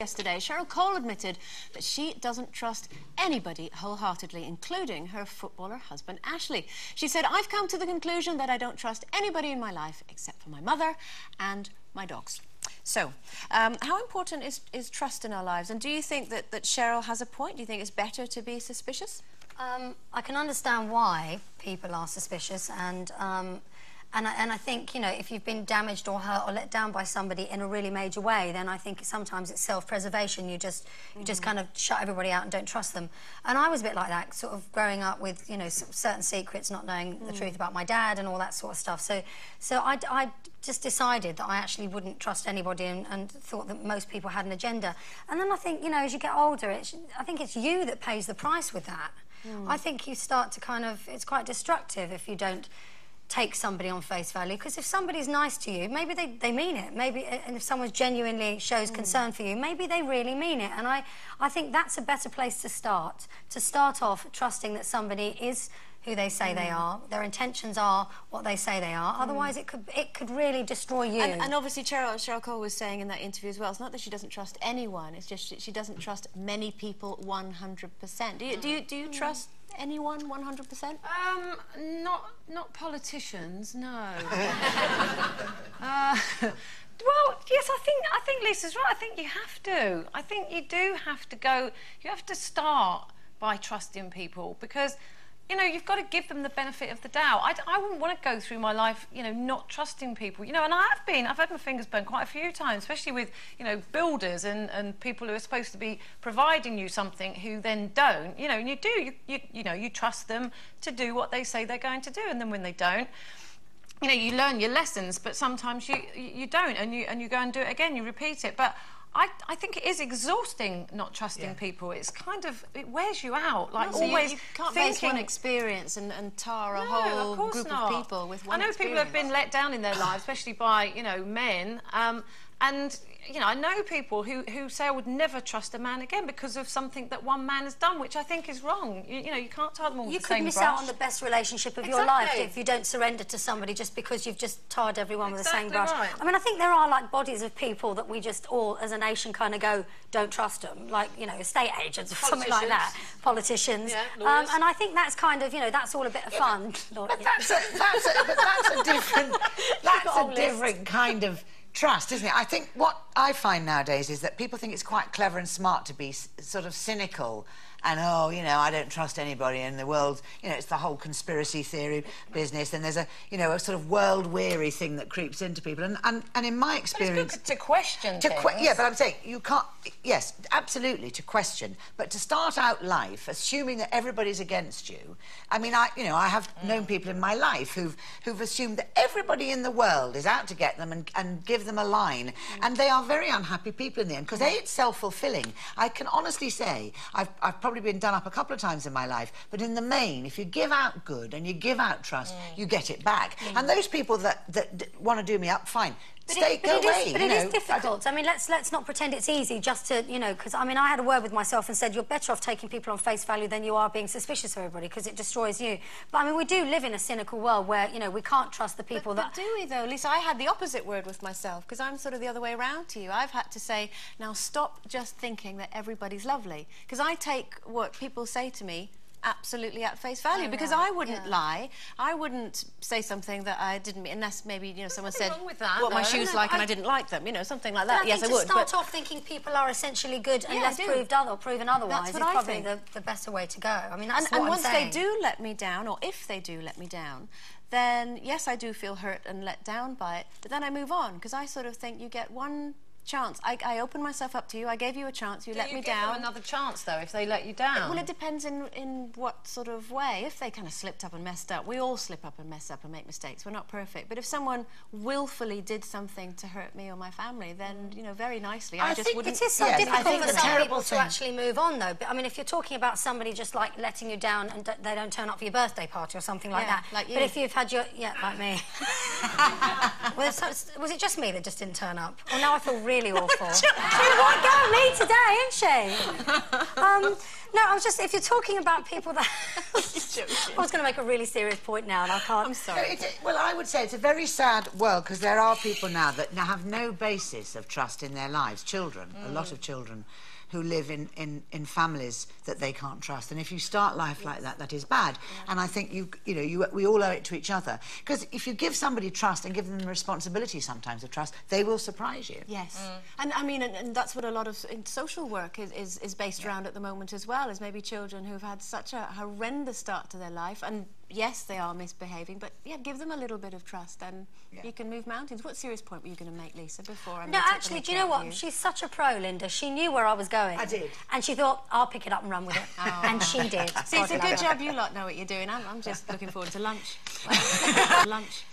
Yesterday, Cheryl Cole admitted that she doesn't trust anybody wholeheartedly, including her footballer husband, Ashley. She said, "I've come to the conclusion that I don't trust anybody in my life except for my mother and my dogs." So, how important is trust in our lives? And do you think that Cheryl has a point? Do you think it's better to be suspicious? I can understand why people are suspicious, and I think, you know, if you've been damaged or hurt or let down by somebody in a really major way, then I think sometimes it's self-preservation. You just kind of shut everybody out and don't trust them. And I was a bit like that, sort of growing up with, you know, certain secrets, not knowing the truth about my dad and all that sort of stuff. So I just decided that I actually wouldn't trust anybody and thought that most people had an agenda. And then I think, you know, as you get older, I think it's you that pays the price with that. I think you start to kind of... It's quite destructive if you don't take somebody on face value, because if somebody's nice to you, maybe they mean it. Maybe, and if someone genuinely shows concern for you, maybe they really mean it. And I think that's a better place to start off trusting that somebody is who they say they are, their intentions are what they say they are. Otherwise, it could really destroy you. And obviously, Cheryl Cole was saying in that interview as well, it's not that she doesn't trust anyone, it's just she doesn't trust many people 100%. Do you trust anyone 100%? Not politicians, no. Well, yes, I think Lisa's right. I think you have to. I think you do have to go... You have to start by trusting people, because, you know, you've got to give them the benefit of the doubt. I wouldn't want to go through my life, you know, not trusting people. You know, and I've had my fingers burnt quite a few times, especially with, you know, builders and people who are supposed to be providing you something who then don't. You know, and you know, you trust them to do what they say they're going to do, and then when they don't, you know, you learn your lessons, but sometimes you don't, and you go and do it again, you repeat it. But I think it is exhausting not trusting people. It's kind of... It wears you out. Like, no, always you can't base one experience and tar a whole group of people with one I know people have been let down in their lives, especially by, you know, men. And, you know, I know people who say I would never trust a man again because of something that one man has done, which I think is wrong. You know, you can't tar them all with the same brush. You could miss out on the best relationship of your life if you don't surrender to somebody just because you've just tarred everyone with the same brush. Right. I mean, I think there are, like, bodies of people that we just all, as a nation, kind of go, don't trust them. Like, you know, estate agents or something like that. Politicians. Yeah, lawyers. And I think that's kind of, you know, that's all a bit of fun. But that's a different kind of trust, isn't it? I think what I find nowadays is that people think it's quite clever and smart to be sort of cynical and, oh, you know, I don't trust anybody in the world. You know, it's the whole conspiracy theory business, and there's a, you know, a sort of world-weary thing that creeps into people. And in my experience... But it's good to question things. Yeah, but I'm saying you can't... Yes, absolutely, to question. But to start out life assuming that everybody's against you... I mean, I have known people in my life who've assumed that everybody in the world is out to get them and give them a line. And they are very unhappy people in the end, because, A, it's self-fulfilling. I can honestly say, I've probably been done up a couple of times in my life, but in the main, if you give out good and you give out trust, you get it back. And those people that want to do me up, fine. But it is difficult. I mean, let's not pretend it's easy just to, you know, because, I mean, I had a word with myself and said, you're better off taking people on face value than you are being suspicious of everybody, because it destroys you. But, I mean, we do live in a cynical world where, you know, we can't trust the people But do we, though? Lisa, I had the opposite word with myself, because I'm sort of the other way around to you. I've had to say, now stop just thinking that everybody's lovely, because I take what people say to me absolutely at face value, because I wouldn't lie. I wouldn't say something that I didn't mean, unless maybe, you know, someone said what my shoes like and I didn't like them, you know, something like that. Yes, I would. To start off thinking people are essentially good unless proven otherwise is probably the better way to go. I mean, that's what I'm once saying. they do let me down, or if they do let me down, then yes, I do feel hurt and let down by it, but then I move on, because I sort of think you get one chance. I open myself up to you. I gave you a chance. You let me down. Do you give them another chance, though, if they let you down? Well, it depends in what sort of way. If they kind of slipped up and messed up, we all slip up and mess up and make mistakes. We're not perfect. But if someone willfully did something to hurt me or my family, then, you know, very nicely, I just wouldn't... It is so difficult for some people to actually move on, though. But, I mean, if you're talking about somebody just, like, letting you down and they don't turn up for your birthday party or something like that. Like you. But if you've had your... Yeah, like me. Was it just me that just didn't turn up? Well, now I feel really awful. She's a white girl, me today, isn't she? No, I was just, if you're talking about people that... I was going to make a really serious point now and I can't... I'm sorry. Well, I would say it's a very sad world because there are people now that now have no basis of trust in their lives. Children, a lot of children who live in families that they can't trust. And if you start life like that, that is bad. Yeah. And I think, we all owe it to each other. Because if you give somebody trust and give them the responsibility sometimes of trust, they will surprise you. Yes. And I mean, and that's what a lot of social work is based around at the moment as well, is maybe children who've had such a horrendous start to their life. And yes, they are misbehaving, but yeah, give them a little bit of trust and you can move mountains. What serious point were you going to make, Lisa, before I... No, actually, do you know what? She's such a pro, Lynda. She knew where I was going. I did. And she thought, I'll pick it up and run with it. Oh. And she did. See, it's a good job you lot know what you're doing. I'm just looking forward to lunch. Lunch.